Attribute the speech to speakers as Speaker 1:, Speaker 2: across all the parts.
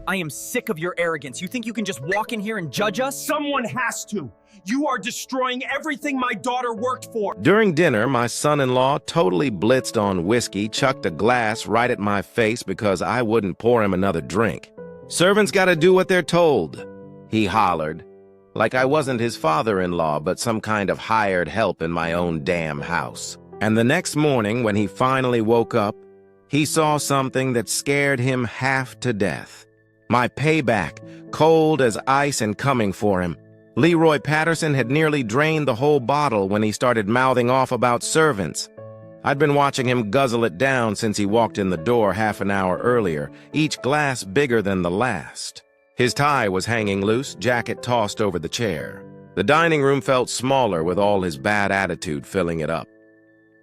Speaker 1: I am sick of your arrogance. You think you can just walk in here and judge us?
Speaker 2: Someone has to. You are destroying everything my daughter worked for.
Speaker 3: During dinner, my son-in-law totally blitzed on whiskey, chucked a glass right at my face because I wouldn't pour him another drink. "Servants gotta do what they're told," he hollered, like I wasn't his father-in-law but some kind of hired help in my own damn house. And the next morning, when he finally woke up, he saw something that scared him half to death. My payback, cold as ice and coming for him. Leroy Patterson had nearly drained the whole bottle when he started mouthing off about servants. I'd been watching him guzzle it down since he walked in the door half an hour earlier, each glass bigger than the last. His tie was hanging loose, jacket tossed over the chair. The dining room felt smaller with all his bad attitude filling it up.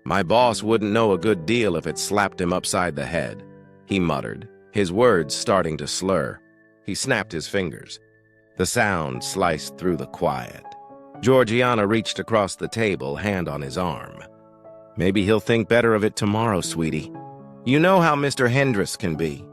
Speaker 3: My boss wouldn't know a good deal if it slapped him upside the head, he muttered, his words starting to slur. He snapped his fingers. The sound sliced through the quiet. Georgiana reached across the table, hand on his arm. "Maybe he'll think better of it tomorrow, sweetie. You know how Mr. Hendricks can be."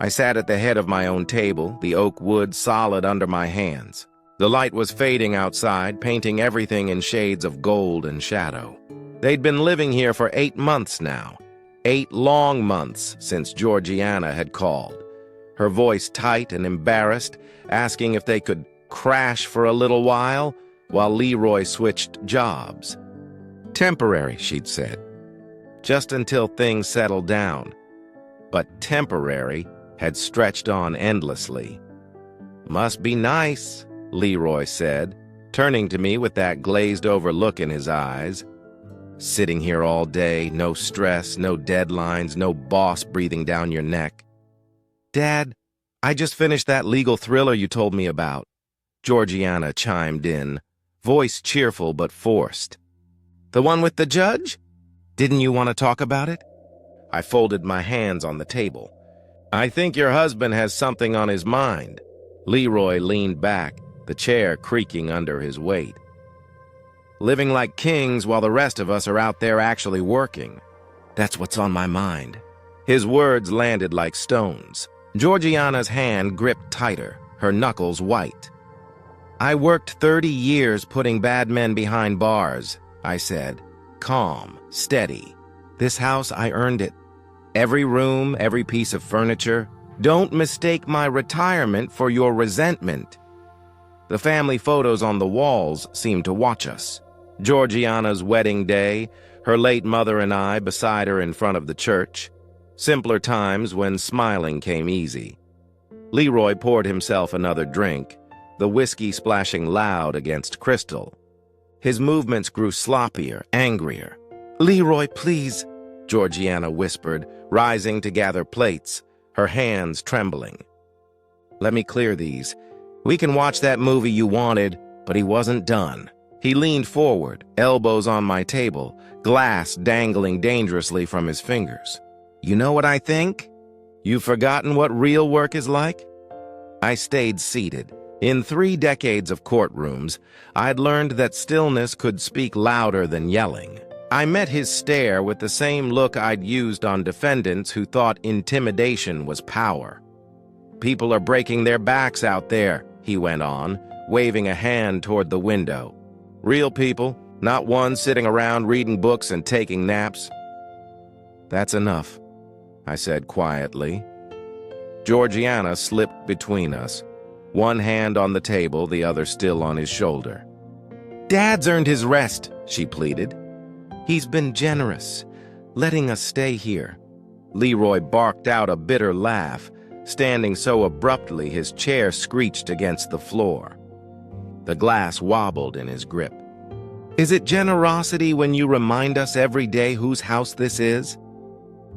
Speaker 3: I sat at the head of my own table, the oak wood solid under my hands. The light was fading outside, painting everything in shades of gold and shadow. They'd been living here for 8 months now. 8 long months since Georgiana had called. Her voice tight and embarrassed, asking if they could crash for a little while Leroy switched jobs. "Temporary," she'd said. "Just until things settled down." But temporary had stretched on endlessly. "Must be nice," Leroy said, turning to me with that glazed-over look in his eyes. "Sitting here all day, no stress, no deadlines, no boss breathing down your neck." "Dad, I just finished that legal thriller you told me about," Georgiana chimed in, voice cheerful but forced. "The one with the judge? Didn't you want to talk about it?" I folded my hands on the table. "I think your husband has something on his mind." Leroy leaned back, the chair creaking under his weight. "Living like kings while the rest of us are out there actually working. That's what's on my mind." His words landed like stones. Georgiana's hand gripped tighter, her knuckles white. "I worked 30 years putting bad men behind bars," I said, calm, steady. "This house, I earned it. Every room, every piece of furniture. Don't mistake my retirement for your resentment." The family photos on the walls seemed to watch us. Georgiana's wedding day, her late mother and I beside her in front of the church. Simpler times when smiling came easy. Leroy poured himself another drink, the whiskey splashing loud against crystal. His movements grew sloppier, angrier. "Leroy, please," Georgiana whispered, rising to gather plates, her hands trembling. "Let me clear these. We can watch that movie you wanted, but he wasn't done." He leaned forward, elbows on my table, glass dangling dangerously from his fingers. "You know what I think? You've forgotten what real work is like?" I stayed seated. In 3 decades of courtrooms, I'd learned that stillness could speak louder than yelling. I met his stare with the same look I'd used on defendants who thought intimidation was power. "People are breaking their backs out there," he went on, waving a hand toward the window. "Real people, not ones sitting around reading books and taking naps." "That's enough," I said quietly. Georgiana slipped between us, one hand on the table, the other still on his shoulder. "Dad's earned his rest," she pleaded. "He's been generous, letting us stay here." Leroy barked out a bitter laugh, standing so abruptly his chair screeched against the floor. The glass wobbled in his grip. "Is it generosity when you remind us every day whose house this is?"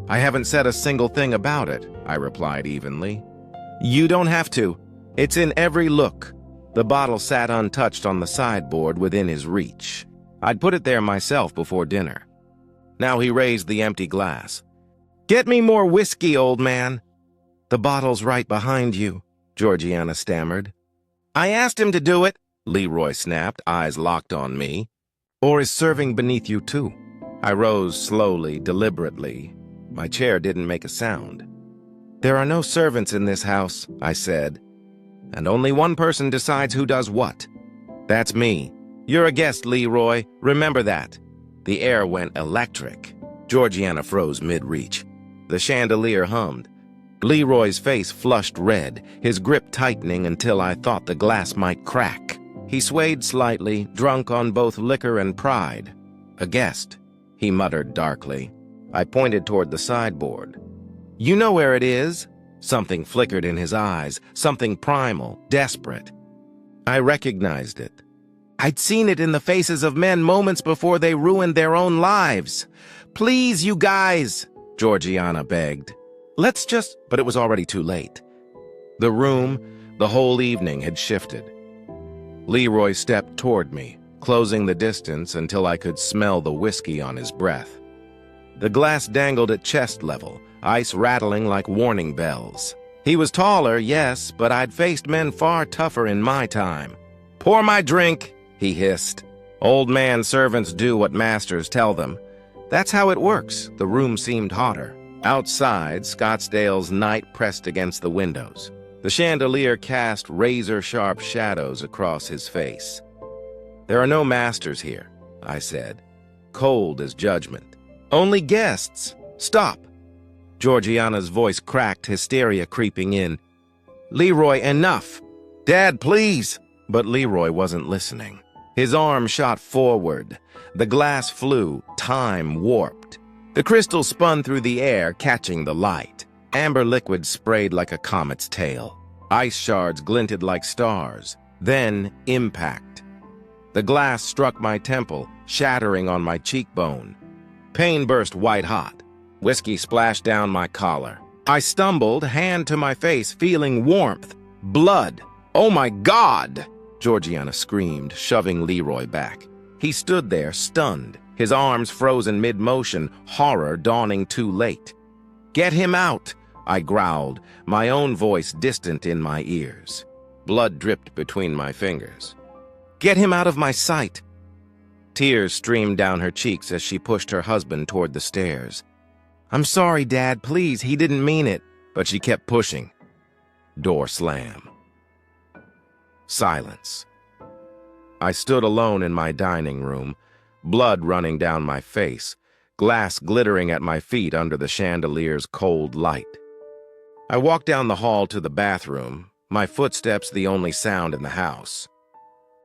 Speaker 3: "I haven't said a single thing about it," I replied evenly. "You don't have to. It's in every look." The bottle sat untouched on the sideboard within his reach. I'd put it there myself before dinner. Now he raised the empty glass. "Get me more whiskey, old man." "The bottle's right behind you," Georgiana stammered. "I asked him to do it," Leroy snapped, eyes locked on me. "Or is serving beneath you too?" I rose slowly, deliberately. My chair didn't make a sound. There are no servants in this house, I said. And only one person decides who does what. That's me. You're a guest, Leroy. Remember that. The air went electric. Georgiana froze mid-reach. The chandelier hummed. Leroy's face flushed red, his grip tightening until I thought the glass might crack. He swayed slightly, drunk on both liquor and pride. A guest, he muttered darkly. I pointed toward the sideboard. You know where it is? Something flickered in his eyes, something primal, desperate. I recognized it. I'd seen it in the faces of men moments before they ruined their own lives. Please, you guys, Georgiana begged. Let's just... But it was already too late. The room, the whole evening had shifted. Leroy stepped toward me, closing the distance until I could smell the whiskey on his breath. The glass dangled at chest level, ice rattling like warning bells. He was taller, yes, but I'd faced men far tougher in my time. Pour my drink, he hissed. Old man servants do what masters tell them. That's how it works. The room seemed hotter. Outside, Scottsdale's night pressed against the windows. The chandelier cast razor-sharp shadows across his face. There are no masters here, I said, cold as judgment. Only guests. Stop. Georgiana's voice cracked, hysteria creeping in. Leroy, enough. Dad, please. But Leroy wasn't listening. His arm shot forward. The glass flew, time warped. The crystal spun through the air, catching the light. Amber liquid sprayed like a comet's tail. Ice shards glinted like stars. Then, impact. The glass struck my temple, shattering on my cheekbone. Pain burst white-hot. Whiskey splashed down my collar. I stumbled, hand to my face, feeling warmth. Blood. Oh my God! Georgiana screamed, shoving Leroy back. He stood there, stunned, his arms frozen mid-motion, horror dawning too late. Get him out, I growled, my own voice distant in my ears. Blood dripped between my fingers. Get him out of my sight. Tears streamed down her cheeks as she pushed her husband toward the stairs. I'm sorry, Dad, please, he didn't mean it. But she kept pushing. Door slam. Silence. I stood alone in my dining room, blood running down my face, glass glittering at my feet under the chandelier's cold light. I walked down the hall to the bathroom, my footsteps the only sound in the house.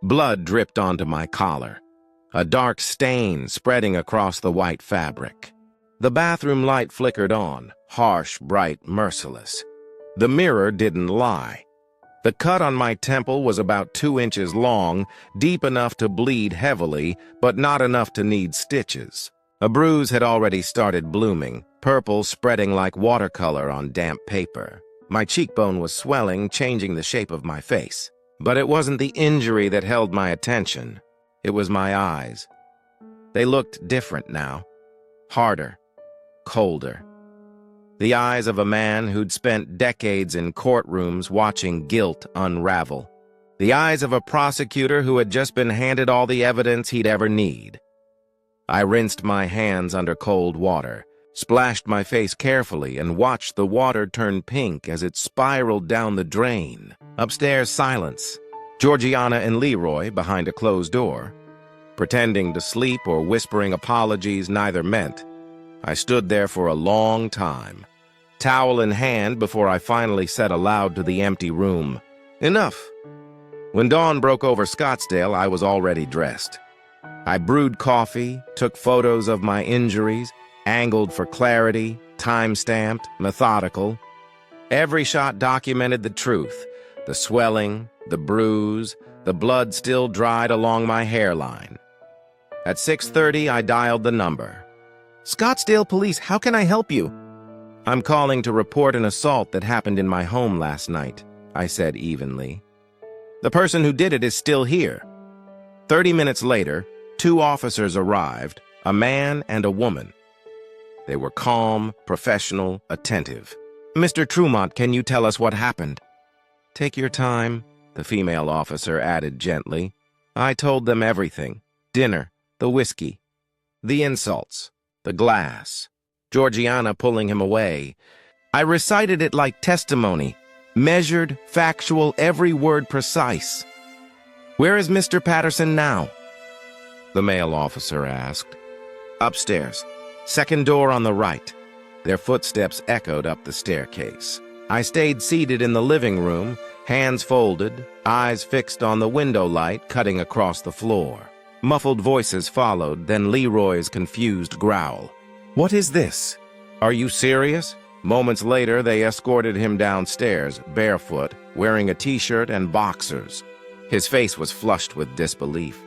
Speaker 3: Blood dripped onto my collar, a dark stain spreading across the white fabric. The bathroom light flickered on, harsh, bright, merciless. The mirror didn't lie. The cut on my temple was about 2 inches long, deep enough to bleed heavily, but not enough to need stitches. A bruise had already started blooming, purple spreading like watercolor on damp paper. My cheekbone was swelling, changing the shape of my face. But it wasn't the injury that held my attention. It was my eyes. They looked different now. Harder. Colder. The eyes of a man who'd spent decades in courtrooms watching guilt unravel. The eyes of a prosecutor who had just been handed all the evidence he'd ever need. I rinsed my hands under cold water, splashed my face carefully, and watched the water turn pink as it spiraled down the drain. Upstairs, silence. Georgiana and Leroy behind a closed door. Pretending to sleep or whispering apologies neither meant. I stood there for a long time, towel in hand, before I finally said aloud to the empty room, enough. When dawn broke over Scottsdale, I was already dressed. I brewed coffee, took photos of my injuries, angled for clarity, time-stamped, methodical. Every shot documented the truth, the swelling, the bruise, the blood still dried along my hairline. At 6:30, I dialed the number. Scottsdale Police, how can I help you? I'm calling to report an assault that happened in my home last night, I said evenly. The person who did it is still here. 30 minutes later, 2 officers arrived, a man and a woman. They were calm, professional, attentive. Mr. Trumont, can you tell us what happened? Take your time, the female officer added gently. I told them everything. Dinner, the whiskey, the insults, the glass. Georgiana pulling him away. I recited it like testimony, measured, factual, every word precise. "Where is Mr. Patterson now?" the male officer asked. "Upstairs. Second door on the right." Their footsteps echoed up the staircase. I stayed seated in the living room, hands folded, eyes fixed on the window light cutting across the floor. Muffled voices followed, then Leroy's confused growl. "What is this? Are you serious?" Moments later, they escorted him downstairs, barefoot, wearing a t-shirt and boxers. His face was flushed with disbelief.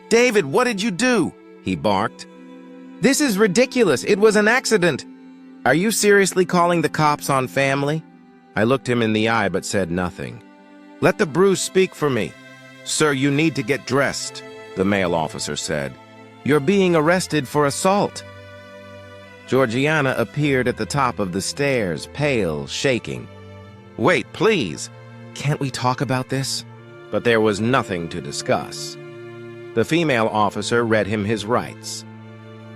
Speaker 3: "David, what did you do?" he barked. "This is ridiculous. It was an accident." "Are you seriously calling the cops on family?" I looked him in the eye but said nothing. "Let the bruise speak for me." "Sir, you need to get dressed," the male officer said. "You're being arrested for assault." Georgiana appeared at the top of the stairs, pale, shaking. "Wait, please. Can't we talk about this?" But there was nothing to discuss. The female officer read him his rights.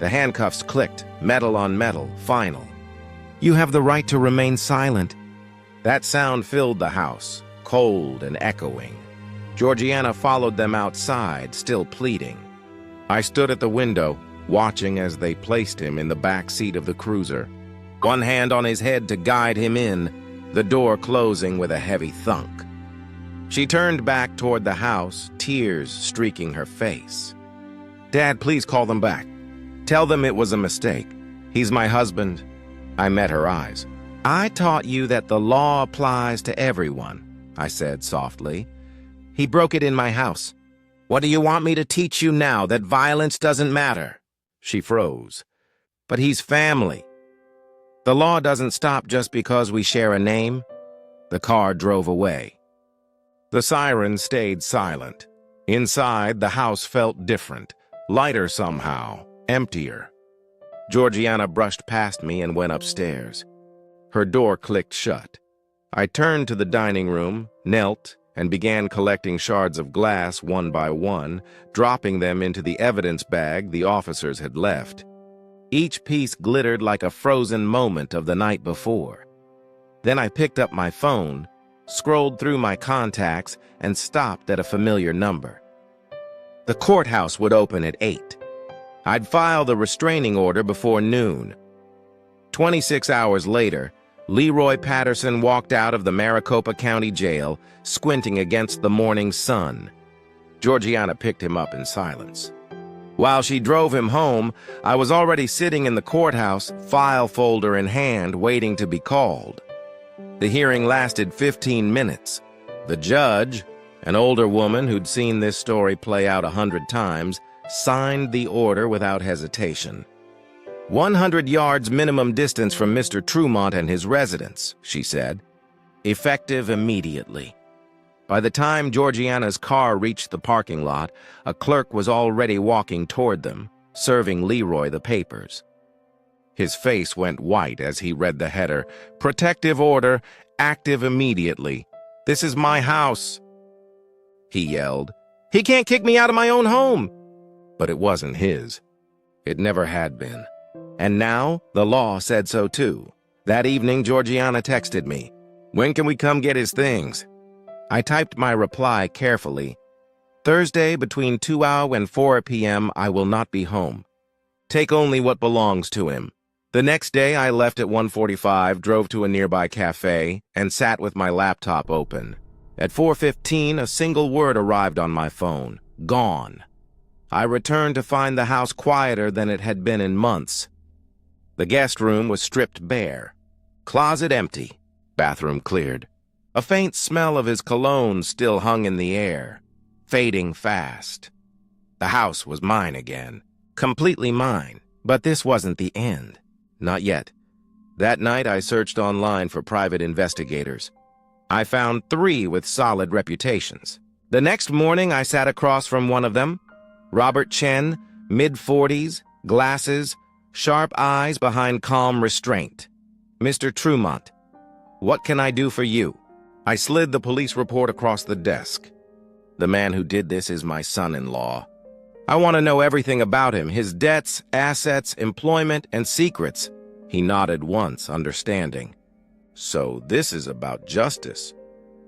Speaker 3: The handcuffs clicked, metal on metal, final. "You have the right to remain silent." That sound filled the house, cold and echoing. Georgiana followed them outside, still pleading. I stood at the window, watching as they placed him in the back seat of the cruiser, one hand on his head to guide him in, the door closing with a heavy thunk. She turned back toward the house, tears streaking her face. "Dad, please call them back. Tell them it was a mistake. He's my husband." I met her eyes. "I taught you that the law applies to everyone," I said softly. "He broke it in my house. What do you want me to teach you now, that violence doesn't matter?" She froze. "But he's family. The law doesn't stop just because we share a name." The car drove away. The siren stayed silent. Inside, the house felt different, lighter somehow, emptier. Georgiana brushed past me and went upstairs. Her door clicked shut. I turned to the dining room, knelt, and began collecting shards of glass one by one, dropping them into the evidence bag the officers had left. Each piece glittered like a frozen moment of the night before. Then I picked up my phone, scrolled through my contacts, and stopped at a familiar number. The courthouse would open at 8. I'd file the restraining order before noon. 26 hours later, Leroy Patterson walked out of the Maricopa County Jail, squinting against the morning sun. Georgiana picked him up in silence. While she drove him home, I was already sitting in the courthouse, file folder in hand, waiting to be called. The hearing lasted 15 minutes. The judge, an older woman who'd seen this story play out 100 times, signed the order without hesitation. 100 yards minimum distance from Mr. Trumont and his residence, she said. Effective immediately. By the time Georgiana's car reached the parking lot, a clerk was already walking toward them, serving Leroy the papers. His face went white as he read the header, "Protective order, active immediately. This is my house," he yelled. "He can't kick me out of my own home." But it wasn't his. It never had been. And now, the law said so too. That evening, Georgiana texted me, "When can we come get his things?" I typed my reply carefully. "Thursday between 2 and 4 p.m. I will not be home. Take only what belongs to him." The next day, I left at 1:45, drove to a nearby cafe, and sat with my laptop open. At 4:15, a single word arrived on my phone: gone. I returned to find the house quieter than it had been in months. The guest room was stripped bare. Closet empty. Bathroom cleared. A faint smell of his cologne still hung in the air, fading fast. The house was mine again. Completely mine. But this wasn't the end. Not yet. That night I searched online for private investigators. I found 3 with solid reputations. The next morning I sat across from one of them. Robert Chen, mid-40s, glasses, sharp eyes behind calm restraint. "Mr. Trumont, what can I do for you?" I slid the police report across the desk. "The man who did this is my son-in-law. I want to know everything about him, his debts, assets, employment, and secrets." He nodded once, understanding. So this is about justice.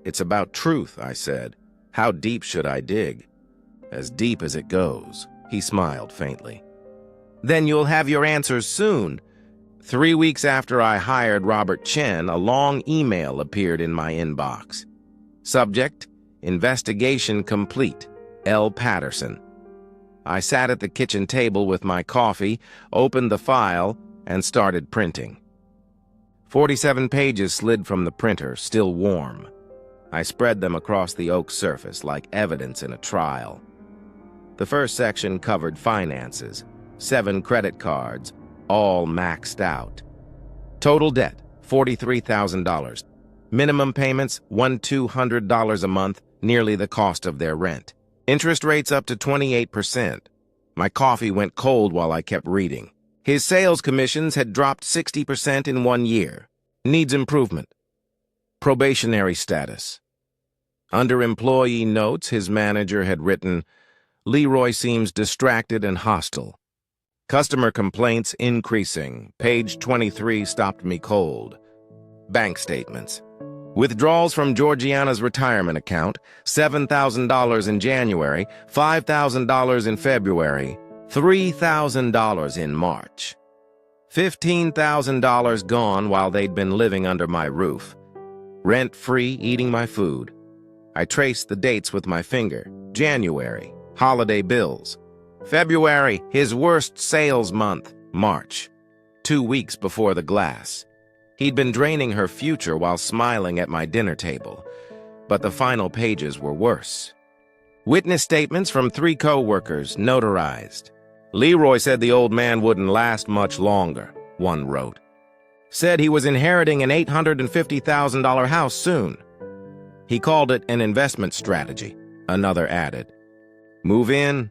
Speaker 3: It's about truth, I said. How deep should I dig? As deep as it goes. He smiled faintly. Then you'll have your answers soon. 3 weeks after I hired Robert Chen, a long email appeared in my inbox. Subject, investigation complete. L. Patterson. I sat at the kitchen table with my coffee, opened the file, and started printing. 47 pages slid from the printer, still warm. I spread them across the oak surface like evidence in a trial. The first section covered finances, 7 credit cards, all maxed out. Total debt, $43,000. Minimum payments, $1,200 a month, nearly the cost of their rent. Interest rates up to 28%. My coffee went cold while I kept reading. His sales commissions had dropped 60% in 1 year. Needs improvement. Probationary status. Under employee notes, his manager had written, Leroy seems distracted and hostile. Customer complaints increasing. Page 23 stopped me cold. Bank statements. Withdrawals from Georgiana's retirement account, $7,000 in January, $5,000 in February, $3,000 in March. $15,000 gone while they'd been living under my roof. Rent-free, eating my food. I traced the dates with my finger. January, holiday bills. February, his worst sales month. March, 2 weeks before the glass. He'd been draining her future while smiling at my dinner table. But the final pages were worse. Witness statements from 3 co-workers, notarized. Leroy said the old man wouldn't last much longer, one wrote. Said he was inheriting an $850,000 house soon. He called it an investment strategy, another added. Move in,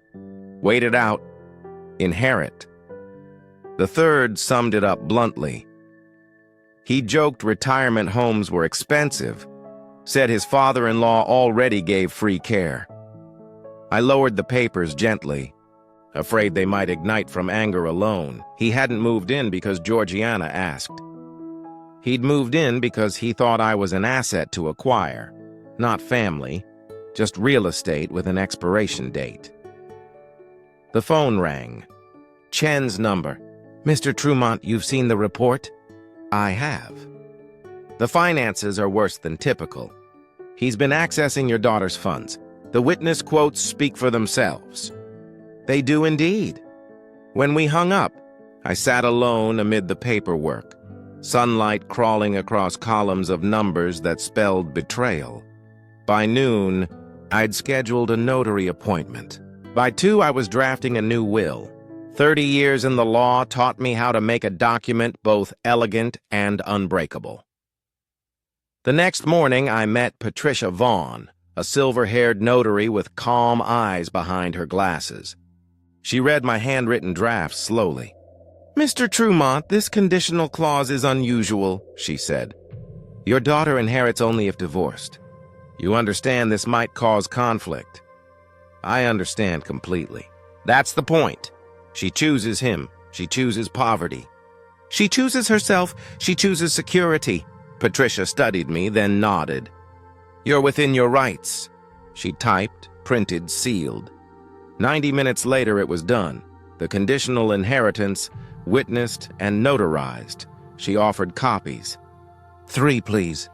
Speaker 3: wait it out, inherit. The third summed it up bluntly. He joked retirement homes were expensive, said his father-in-law already gave free care. I lowered the papers gently, afraid they might ignite from anger alone. He hadn't moved in because Georgiana asked. He'd moved in because he thought I was an asset to acquire, not family, just real estate with an expiration date. The phone rang. Chen's number. Mr. Trumont, you've seen the report? I have. The finances are worse than typical. He's been accessing your daughter's funds. The witness quotes speak for themselves. They do indeed. When we hung up, I sat alone amid the paperwork, sunlight crawling across columns of numbers that spelled betrayal. By noon, I'd scheduled a notary appointment. By 2, I was drafting a new will. 30 years in the law taught me how to make a document both elegant and unbreakable. The next morning, I met Patricia Vaughn, a silver-haired notary with calm eyes behind her glasses. She read my handwritten draft slowly. Mr. Trumont, this conditional clause is unusual, she said. Your daughter inherits only if divorced. You understand this might cause conflict. I understand completely. That's the point. She chooses him. She chooses poverty. She chooses herself. She chooses security. Patricia studied me, then nodded. You're within your rights. She typed, printed, sealed. 90 minutes later, it was done. The conditional inheritance, witnessed and notarized. She offered copies. 3, please.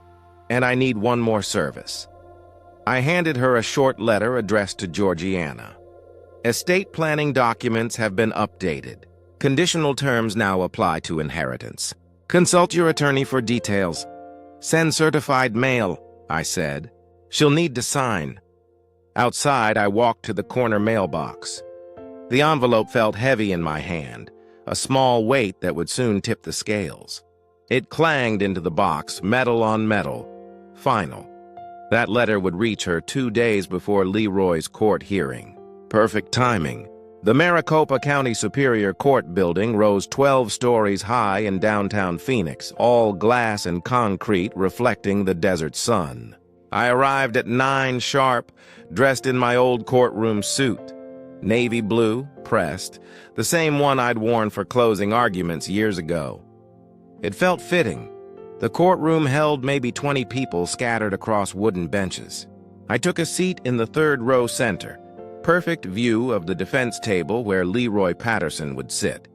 Speaker 3: And I need 1 more service. I handed her a short letter addressed to Georgiana. Estate planning documents have been updated. Conditional terms now apply to inheritance. Consult your attorney for details. Send certified mail, I said. She'll need to sign. Outside, I walked to the corner mailbox. The envelope felt heavy in my hand, a small weight that would soon tip the scales. It clanged into the box, metal on metal. Final. That letter would reach her 2 days before Leroy's court hearing. Perfect timing. The Maricopa County Superior Court building rose 12 stories high in downtown Phoenix, all glass and concrete reflecting the desert sun. I arrived at 9 sharp, dressed in my old courtroom suit. Navy blue, pressed, the same one I'd worn for closing arguments years ago. It felt fitting. The courtroom held maybe 20 people scattered across wooden benches. I took a seat in the third row center, perfect view of the defense table where Leroy Patterson would sit.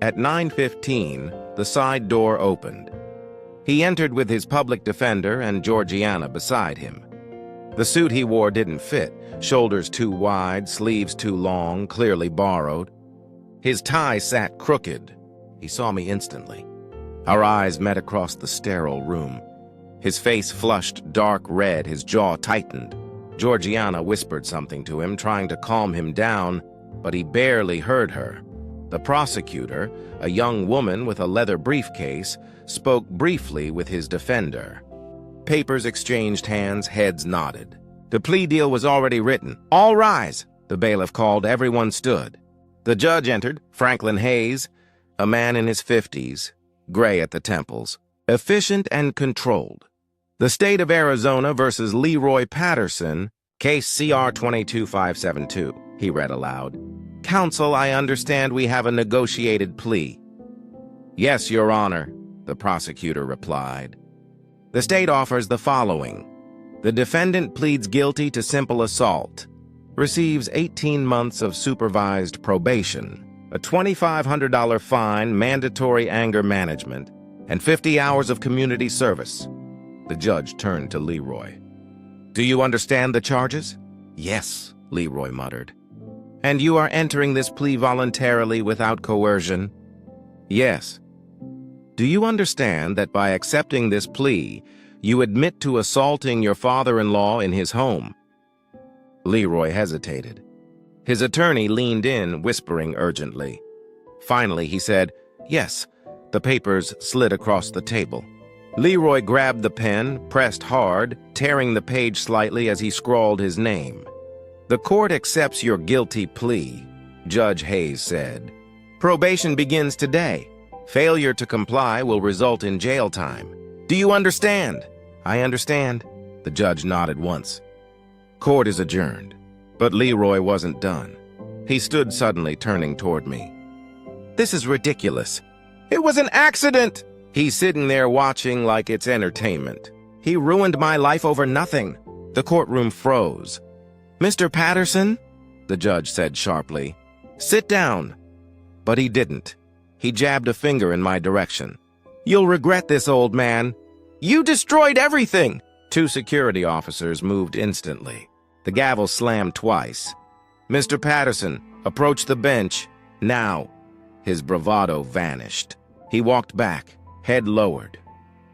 Speaker 3: At 9:15, the side door opened. He entered with his public defender and Georgiana beside him. The suit he wore didn't fit, shoulders too wide, sleeves too long, clearly borrowed. His tie sat crooked. He saw me instantly. Our eyes met across the sterile room. His face flushed dark red, his jaw tightened. Georgiana whispered something to him, trying to calm him down, but he barely heard her. The prosecutor, a young woman with a leather briefcase, spoke briefly with his defender. Papers exchanged hands, heads nodded. The plea deal was already written. "All rise," the bailiff called. Everyone stood. The judge entered, Franklin Hayes, a man in his 50s, gray at the temples, efficient and controlled. The state of Arizona versus Leroy Patterson, case CR 22572, he read aloud. "Counsel, I understand we have a negotiated plea." "Yes, Your Honor," the prosecutor replied. "The state offers the following. The defendant pleads guilty to simple assault, receives 18 months of supervised probation, a $2,500 fine, mandatory anger management, and 50 hours of community service." The judge turned to Leroy. "Do you understand the charges?" "Yes," Leroy muttered. "And you are entering this plea voluntarily without coercion?" "Yes." "Do you understand that by accepting this plea, you admit to assaulting your father-in-law in his home?" Leroy hesitated. His attorney leaned in, whispering urgently. Finally, he said, "Yes." The papers slid across the table. Leroy grabbed the pen, pressed hard, tearing the page slightly as he scrawled his name. "The court accepts your guilty plea," Judge Hayes said. "Probation begins today. Failure to comply will result in jail time. Do you understand?" "I understand." The judge nodded once. Court is adjourned. But Leroy wasn't done. He stood suddenly, turning toward me. "This is ridiculous. It was an accident!" He's sitting there watching like it's entertainment. "He ruined my life over nothing." The courtroom froze. "Mr. Patterson," the judge said sharply, "sit down." But he didn't. He jabbed a finger in my direction. "You'll regret this, old man. You destroyed everything!" Two security officers moved instantly. The gavel slammed twice. "Mr. Patterson, approach the bench. Now." His bravado vanished. He walked back, head lowered.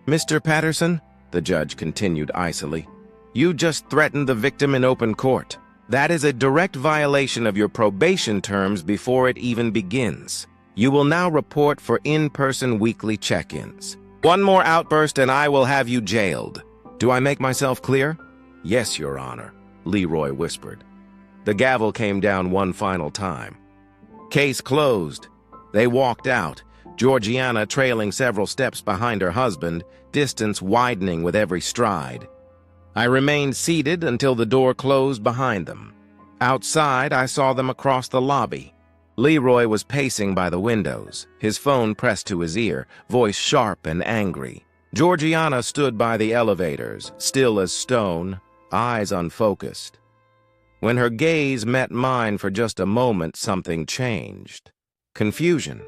Speaker 3: "Mr. Patterson," the judge continued icily, "you just threatened the victim in open court. That is a direct violation of your probation terms before it even begins. You will now report for in-person weekly check-ins. One more outburst and I will have you jailed. Do I make myself clear?" "Yes, Your Honor," Leroy whispered. The gavel came down one final time. Case closed. They walked out, Georgiana trailing several steps behind her husband, distance widening with every stride. I remained seated until the door closed behind them. Outside, I saw them across the lobby. Leroy was pacing by the windows, his phone pressed to his ear, voice sharp and angry. Georgiana stood by the elevators, still as stone, eyes unfocused. When her gaze met mine for just a moment, something changed. Confusion,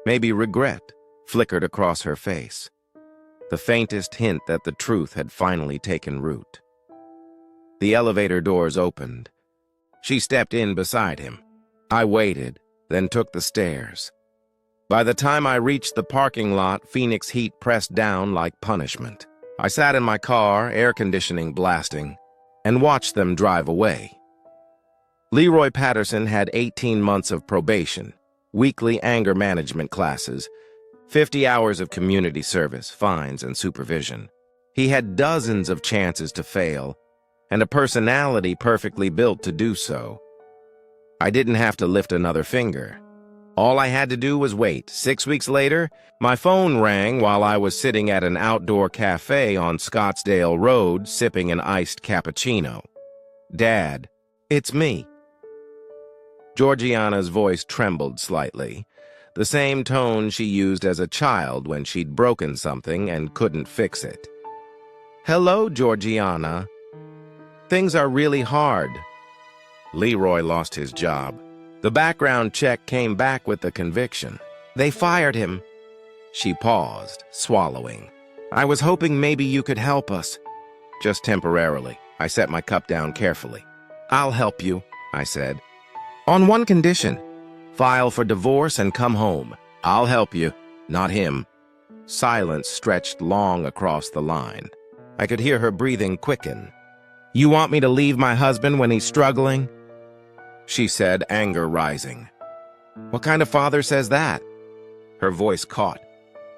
Speaker 3: maybe regret, flickered across her face. The faintest hint that the truth had finally taken root. The elevator doors opened. She stepped in beside him. I waited, then took the stairs. By the time I reached the parking lot, Phoenix heat pressed down like punishment. I sat in my car, air conditioning blasting, and watched them drive away. Leroy Patterson had 18 months of probation, weekly anger management classes, 50 hours of community service, fines, and supervision. He had dozens of chances to fail, and a personality perfectly built to do so. I didn't have to lift another finger. All I had to do was wait. 6 weeks later, my phone rang while I was sitting at an outdoor cafe on Scottsdale Road sipping an iced cappuccino. "Dad, it's me." Georgiana's voice trembled slightly. the same tone she used as a child when she'd broken something and couldn't fix it. "Hello, Georgiana. Things are really hard." Leroy lost his job. The background check came back with the conviction. "They fired him." She paused, swallowing. "I was hoping maybe you could help us." "Just temporarily." I set my cup down carefully. "I'll help you," I said. "On one condition. File for divorce and come home. I'll help you, not him." Silence stretched long across the line. I could hear her breathing quicken. "You want me to leave my husband when he's struggling?" She said, anger rising. "What kind of father says that?" Her voice caught.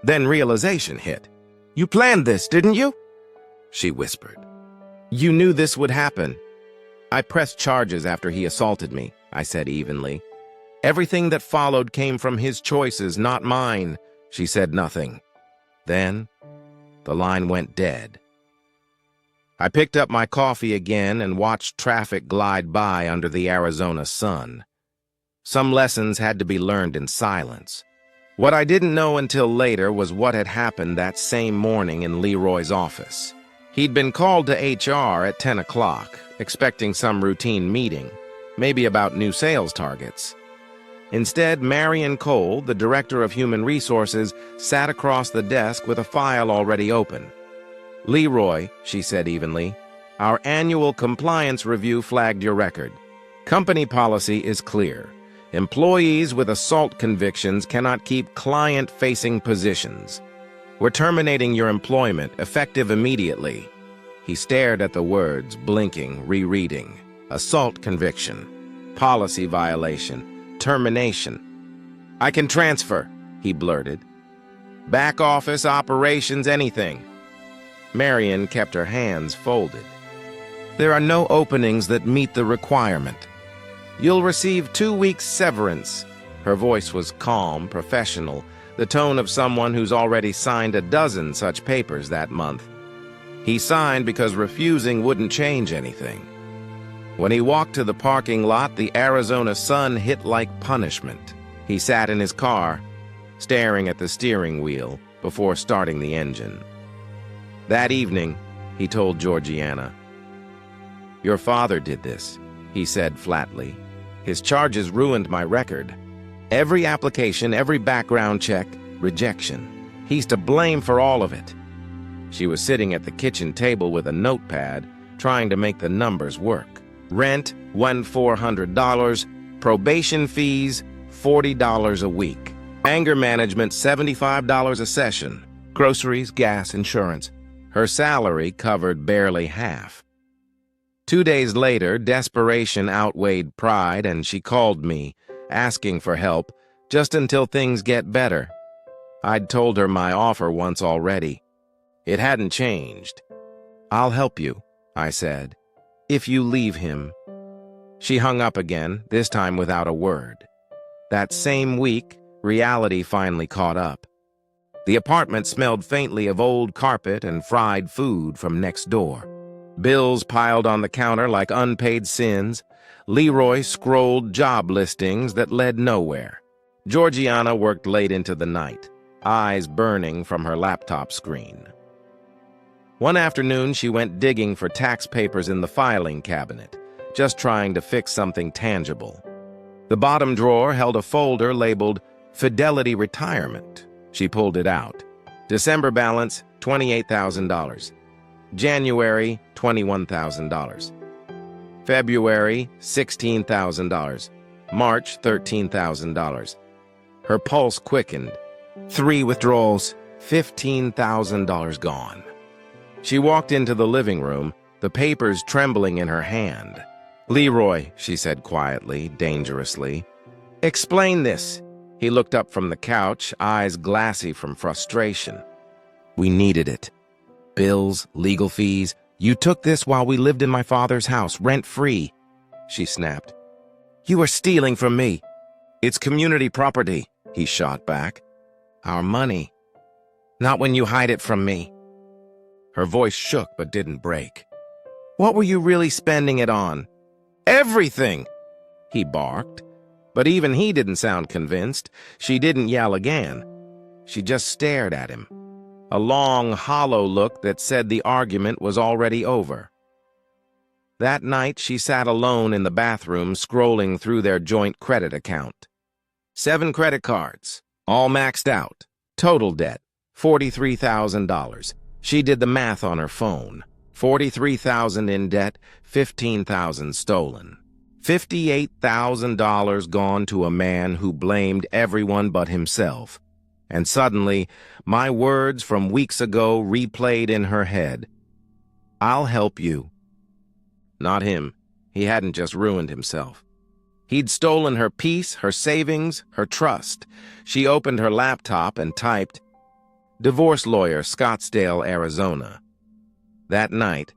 Speaker 3: Then realization hit. "You planned this, didn't you?" She whispered. "You knew this would happen." "I pressed charges after he assaulted me," I said evenly. "Everything that followed came from his choices, not mine." She said nothing. Then, the line went dead. I picked up my coffee again and watched traffic glide by under the Arizona sun. Some lessons had to be learned in silence. What I didn't know until later was what had happened that same morning in Leroy's office. He'd been called to HR at 10 o'clock, expecting some routine meeting, maybe about new sales targets. Instead, Marion Cole, the director of human resources, sat across the desk with a file already open. "Leroy," she said evenly, "our annual compliance review flagged your record. Company policy is clear. Employees with assault convictions cannot keep client-facing positions. We're terminating your employment, effective immediately." He stared at the words, blinking, rereading. Assault conviction, policy violation, termination. "I can transfer," he blurted. "Back office, operations, anything." Marion kept her hands folded. "There are no openings that meet the requirement. You'll receive 2 weeks severance." Her voice was calm, professional, the tone of someone who's already signed a dozen such papers that month. He signed because refusing wouldn't change anything. When he walked to the parking lot, the Arizona sun hit like punishment. He sat in his car, staring at the steering wheel before starting the engine. That evening, he told Georgiana, "Your father did this," he said flatly. "His charges ruined my record. Every application, every background check, rejection. He's to blame for all of it." She was sitting at the kitchen table with a notepad, trying to make the numbers work. Rent, $1,400. Probation fees, $40 a week. Anger management, $75 a session. Groceries, gas, insurance. Her salary covered barely half. 2 days later, desperation outweighed pride, and she called me, asking for help, just until things get better. I'd told her my offer once already. It hadn't changed. "I'll help you," I said, "if you leave him." She hung up again, this time without a word. That same week, reality finally caught up. The apartment smelled faintly of old carpet and fried food from next door. Bills piled on the counter like unpaid sins. Leroy scrolled job listings that led nowhere. Georgiana worked late into the night, eyes burning from her laptop screen. One afternoon, she went digging for tax papers in the filing cabinet, just trying to fix something tangible. The bottom drawer held a folder labeled Fidelity Retirement. She pulled it out. December balance, $28,000. January, $21,000. February, $16,000. March, $13,000. Her pulse quickened. 3 withdrawals, $15,000 gone. She walked into the living room, the papers trembling in her hand. "Leroy," she said quietly, dangerously. "Explain this." He looked up from the couch, eyes glassy from frustration. "We needed it. Bills, legal fees. You took this while we lived in my father's house, rent-free." She snapped. "You are stealing from me." "It's community property," he shot back. "Our money. Not when you hide it from me." Her voice shook but didn't break. "What were you really spending it on?" "Everything!" he barked. But even he didn't sound convinced. She didn't yell again. She just stared at him. A long, hollow look that said the argument was already over. That night, she sat alone in the bathroom scrolling through their joint credit account. 7 credit cards, all maxed out. Total debt, $43,000. She did the math on her phone. $43,000 in debt, $15,000 stolen. $58,000 gone to a man who blamed everyone but himself. And suddenly, my words from weeks ago replayed in her head. I'll help you. Not him. He hadn't just ruined himself. He'd stolen her peace, her savings, her trust. She opened her laptop and typed, "Divorce lawyer, Scottsdale, Arizona." That night,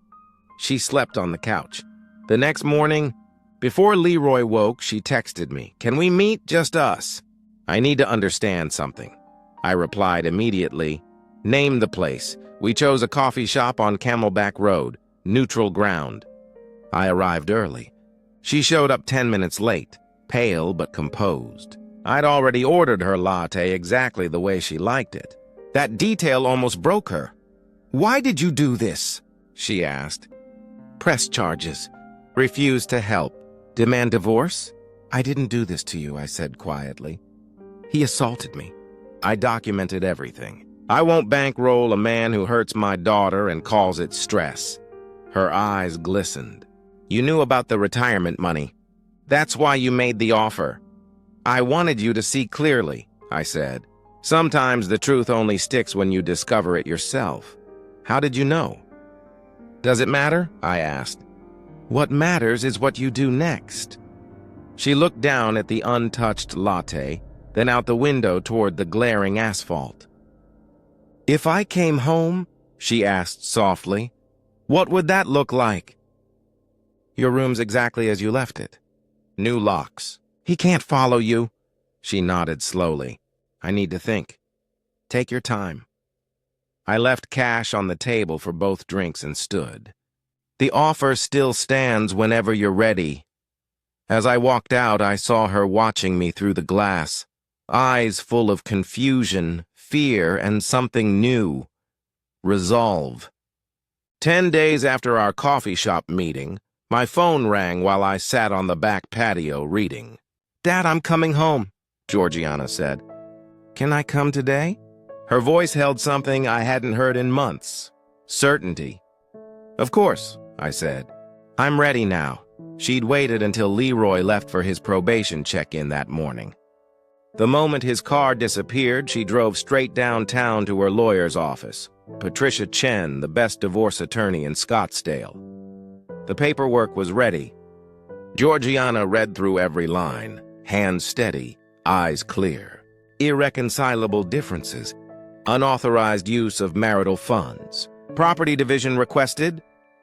Speaker 3: she slept on the couch. The next morning, before Leroy woke, she texted me, "Can we meet? Just us." "I need to understand something." I replied immediately, "Name the place." We chose a coffee shop on Camelback Road, neutral ground. I arrived early. She showed up 10 minutes late, pale but composed. I'd already ordered her latte exactly the way she liked it. That detail almost broke her. "Why did you do this?" she asked. "Press charges. Refuse to help. Demand divorce?" "I didn't do this to you," I said quietly. "He assaulted me." I documented everything. I won't bankroll a man who hurts my daughter and calls it stress. Her eyes glistened. "You knew about the retirement money. That's why you made the offer." "I wanted you to see clearly," I said. "Sometimes the truth only sticks when you discover it yourself." "How did you know?" "Does it matter?" I asked. "What matters is what you do next." She looked down at the untouched latte, then out the window toward the glaring asphalt. "If I came home," she asked softly, "what would that look like?" "Your room's exactly as you left it. New locks." "He can't follow you." She nodded slowly. "I need to think. Take your time." I left cash on the table for both drinks and stood. "The offer still stands whenever you're ready." As I walked out, I saw her watching me through the glass, eyes full of confusion, fear, and something new. Resolve. 10 days after our coffee shop meeting, my phone rang while I sat on the back patio reading. "Dad, I'm coming home," Georgiana said. "Can I come today?" Her voice held something I hadn't heard in months. Certainty. "Of course," I said. "I'm ready now." She'd waited until Leroy left for his probation check-in that morning. The moment his car disappeared, she drove straight downtown to her lawyer's office, Patricia Chen, the best divorce attorney in Scottsdale. The paperwork was ready. Georgiana read through every line, hands steady, eyes clear. Irreconcilable differences, unauthorized use of marital funds, property division requested.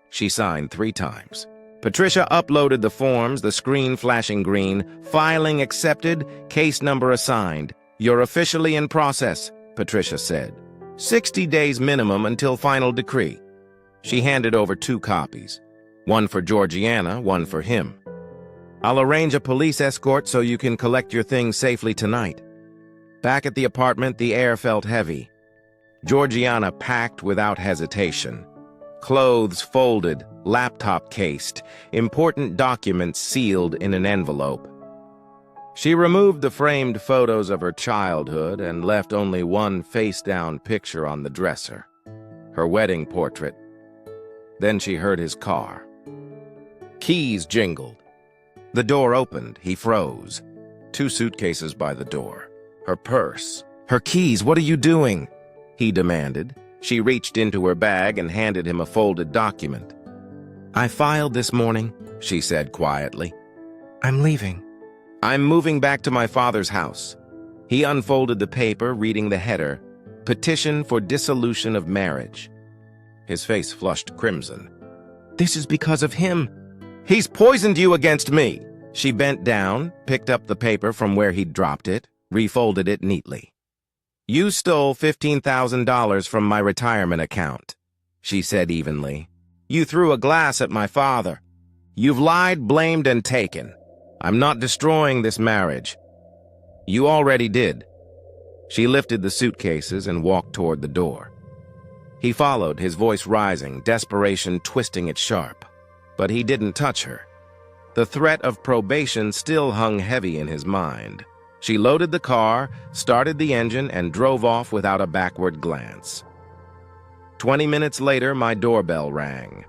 Speaker 3: She signed 3 times. Patricia uploaded the forms, the screen flashing green, filing accepted, case number assigned. "You're officially in process," Patricia said. 60 days minimum until final decree. She handed over 2 copies. One for Georgiana, one for him. "I'll arrange a police escort so you can collect your things safely tonight." Back at the apartment, the air felt heavy. Georgiana packed without hesitation. Clothes folded, laptop cased, important documents sealed in an envelope. She removed the framed photos of her childhood and left only one face-down picture on the dresser, her wedding portrait. Then she heard his car. Keys jingled. The door opened. He froze. 2 suitcases by the door. Her purse. "Her keys, what are you doing?" he demanded. She reached into her bag and handed him a folded document. "I filed this morning," she said quietly. "I'm leaving." "I'm moving back to my father's house." He unfolded the paper, reading the header, "Petition for Dissolution of Marriage." His face flushed crimson. "This is because of him. He's poisoned you against me." She bent down, picked up the paper from where he'd dropped it, refolded it neatly. "You stole $15,000 from my retirement account," she said evenly. "You threw a glass at my father. You've lied, blamed, and taken. I'm not destroying this marriage. You already did. She lifted the suitcases and walked toward the door. He followed, his voice rising, desperation twisting it sharp. But he didn't touch her. The threat of probation still hung heavy in his mind. She loaded the car, started the engine, and drove off without a backward glance. 20 minutes later, my doorbell rang.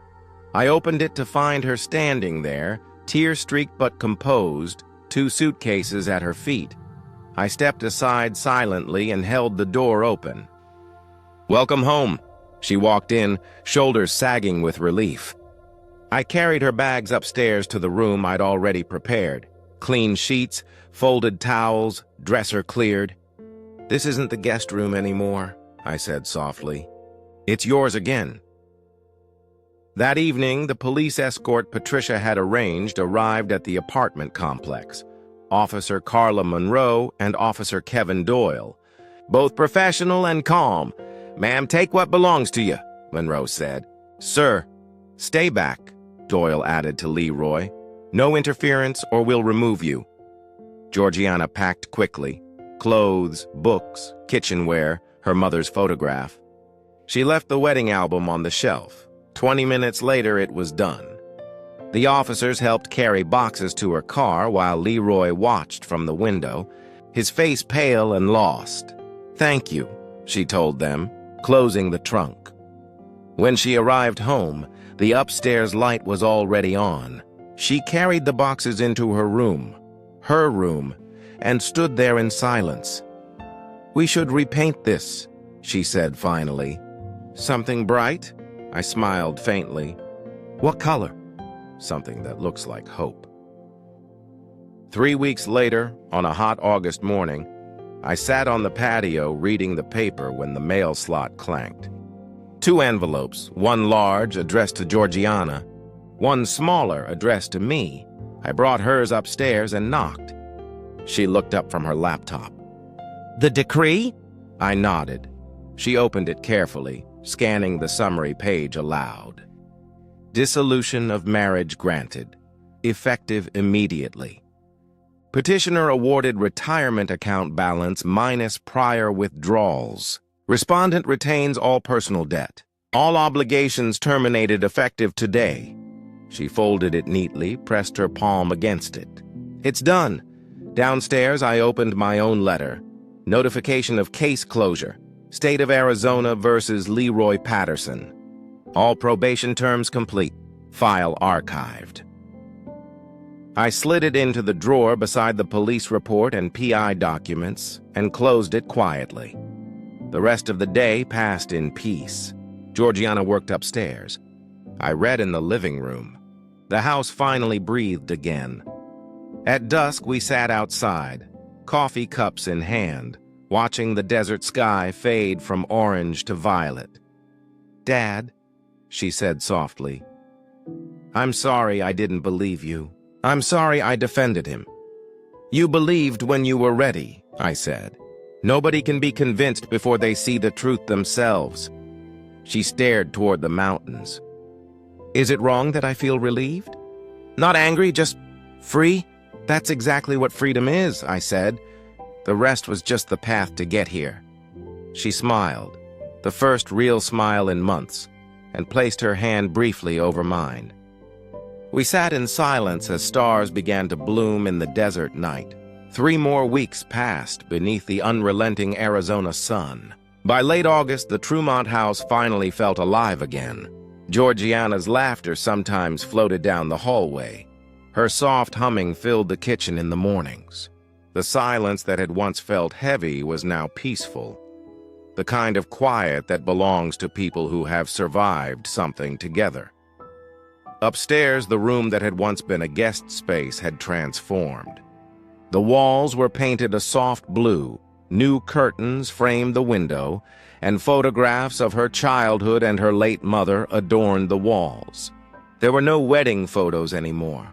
Speaker 3: I opened it to find her standing there, tear-streaked but composed, 2 suitcases at her feet. I stepped aside silently and held the door open. "Welcome home." She walked in, shoulders sagging with relief. I carried her bags upstairs to the room I'd already prepared. Clean sheets, folded towels, dresser cleared. "This isn't the guest room anymore," I said softly. "It's yours again." That evening, the police escort Patricia had arranged arrived at the apartment complex. Officer Carla Monroe and Officer Kevin Doyle. Both professional and calm. "Ma'am, take what belongs to you," Monroe said. "Sir, stay back," Doyle added to Leroy. "No interference or we'll remove you." Georgiana packed quickly. Clothes, books, kitchenware, her mother's photograph. She left the wedding album on the shelf. 20 minutes later, it was done. The officers helped carry boxes to her car while Leroy watched from the window, his face pale and lost. "Thank you," she told them, closing the trunk. When she arrived home, the upstairs light was already on. She carried the boxes into her room, and stood there in silence. "We should repaint this," she said finally. "Something bright?" I smiled faintly. "What color?" "Something that looks like hope." 3 weeks later, on a hot August morning, I sat on the patio reading the paper when the mail slot clanked. 2 envelopes, one large addressed to Georgiana, one smaller addressed to me. I brought hers upstairs and knocked. She looked up from her laptop. "The decree?" I nodded. She opened it carefully, scanning the summary page aloud. "Dissolution of marriage granted. Effective immediately. Petitioner awarded retirement account balance minus prior withdrawals. Respondent retains all personal debt. All obligations terminated effective today." She folded it neatly, pressed her palm against it. "It's done." Downstairs, I opened my own letter. Notification of case closure. State of Arizona versus Leroy Patterson. All probation terms complete. File archived. I slid it into the drawer beside the police report and PI documents and closed it quietly. The rest of the day passed in peace. Georgiana worked upstairs. I read in the living room. The house finally breathed again. At dusk, we sat outside, coffee cups in hand, watching the desert sky fade from orange to violet. "Dad," she said softly, "I'm sorry I didn't believe you. I'm sorry I defended him." "You believed when you were ready," I said. "Nobody can be convinced before they see the truth themselves." She stared toward the mountains. "Is it wrong that I feel relieved? Not angry, just free? That's exactly what freedom is," I said. "The rest was just the path to get here." She smiled, the first real smile in months, and placed her hand briefly over mine. We sat in silence as stars began to bloom in the desert night. 3 more weeks passed beneath the unrelenting Arizona sun. By late August, the Trumont house finally felt alive again. Georgiana's laughter sometimes floated down the hallway. Her soft humming filled the kitchen in the mornings. The silence that had once felt heavy was now peaceful. The kind of quiet that belongs to people who have survived something together. Upstairs, the room that had once been a guest space had transformed. The walls were painted a soft blue, new curtains framed the window, and photographs of her childhood and her late mother adorned the walls. There were no wedding photos anymore.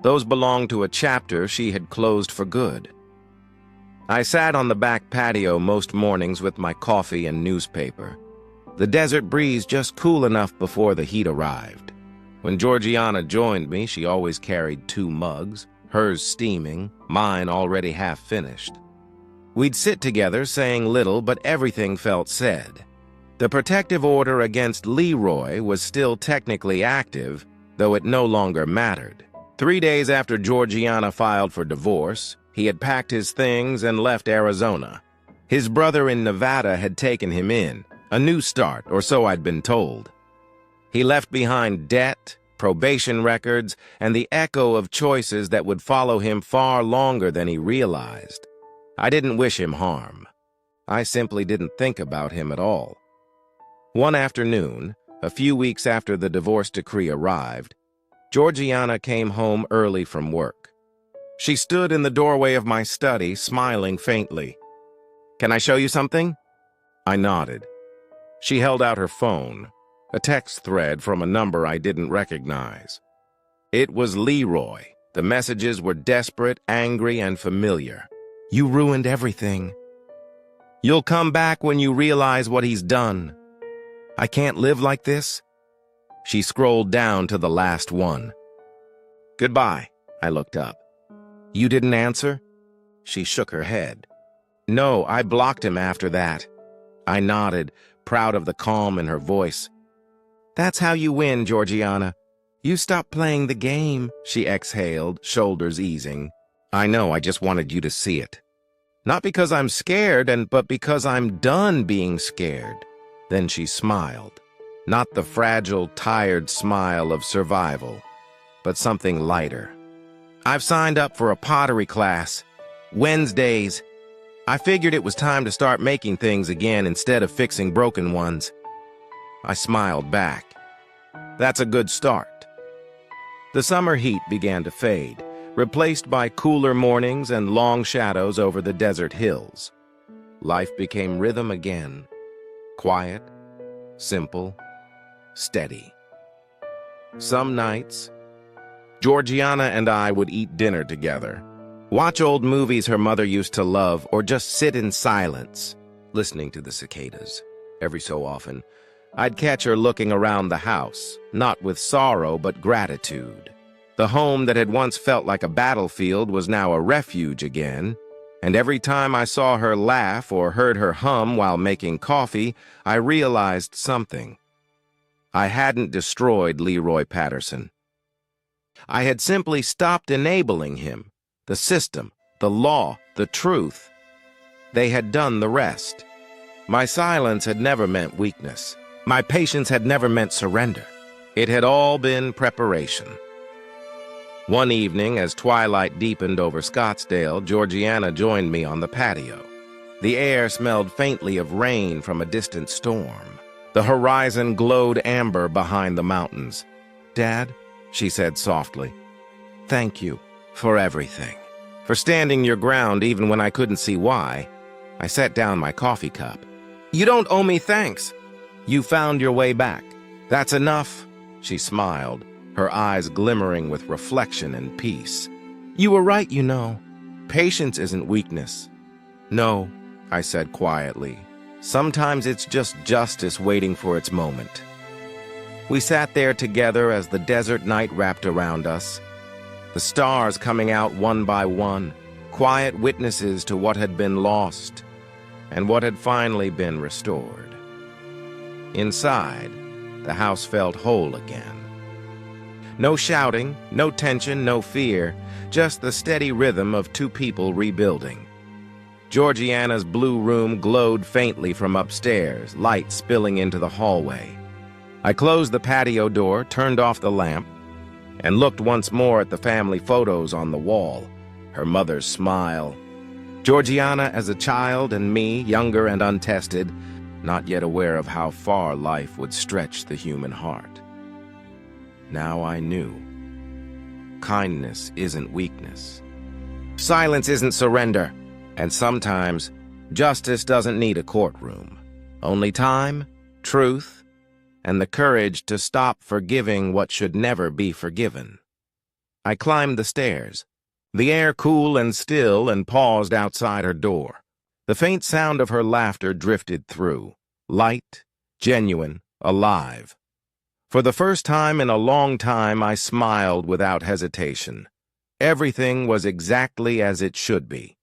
Speaker 3: Those belonged to a chapter she had closed for good. I sat on the back patio most mornings with my coffee and newspaper. The desert breeze just cool enough before the heat arrived. When Georgiana joined me, she always carried 2 mugs, hers steaming, mine already half finished. We'd sit together saying little, but everything felt said. The protective order against Leroy was still technically active, though it no longer mattered. 3 days after Georgiana filed for divorce, he had packed his things and left Arizona. His brother in Nevada had taken him in, a new start, or so I'd been told. He left behind debt, probation records, and the echo of choices that would follow him far longer than he realized. I didn't wish him harm. I simply didn't think about him at all. One afternoon, a few weeks after the divorce decree arrived, Georgiana came home early from work. She stood in the doorway of my study, smiling faintly. "Can I show you something?" I nodded. She held out her phone, a text thread from a number I didn't recognize. It was Leroy. The messages were desperate, angry, and familiar. "You ruined everything. You'll come back when you realize what he's done. I can't live like this." She scrolled down to the last one. "Goodbye." I looked up. "You didn't answer?" She shook her head. "No, I blocked him after that." I nodded, proud of the calm in her voice. "That's how you win, Georgiana. You stop playing the game," she exhaled, shoulders easing. "I know, I just wanted you to see it. Not because I'm scared, but because I'm done being scared." Then she smiled. Not the fragile, tired smile of survival, but something lighter. "I've signed up for a pottery class. Wednesdays. I figured it was time to start making things again instead of fixing broken ones." I smiled back. "That's a good start." The summer heat began to fade, replaced by cooler mornings and long shadows over the desert hills. Life became rhythm again. Quiet, simple, steady. Some nights, Georgiana and I would eat dinner together, watch old movies her mother used to love, or just sit in silence, listening to the cicadas. Every so often, I'd catch her looking around the house, not with sorrow but gratitude. The home that had once felt like a battlefield was now a refuge again, and every time I saw her laugh or heard her hum while making coffee, I realized something. I hadn't destroyed Leroy Patterson. I had simply stopped enabling him, the system, the law, the truth. They had done the rest. My silence had never meant weakness. My patience had never meant surrender. It had all been preparation. One evening, as twilight deepened over Scottsdale, Georgiana joined me on the patio. The air smelled faintly of rain from a distant storm. The horizon glowed amber behind the mountains. "Dad," she said softly, "thank you for everything. For standing your ground even when I couldn't see why." I set down my coffee cup. "You don't owe me thanks. You found your way back. That's enough." She smiled, her eyes glimmering with reflection and peace. "You were right, you know. Patience isn't weakness." "No," I said quietly. "Sometimes it's just justice waiting for its moment." We sat there together as the desert night wrapped around us, the stars coming out one by one, quiet witnesses to what had been lost and what had finally been restored. Inside, the house felt whole again. No shouting, no tension, no fear, just the steady rhythm of two people rebuilding. Georgiana's blue room glowed faintly from upstairs, light spilling into the hallway. I closed the patio door, turned off the lamp, and looked once more at the family photos on the wall, her mother's smile. Georgiana as a child and me, younger and untested, not yet aware of how far life would stretch the human heart. Now I knew. Kindness isn't weakness. Silence isn't surrender. And sometimes, justice doesn't need a courtroom. Only time, truth, and the courage to stop forgiving what should never be forgiven. I climbed the stairs, the air cool and still, and paused outside her door. The faint sound of her laughter drifted through, light, genuine, alive. For the first time in a long time, I smiled without hesitation. Everything was exactly as it should be.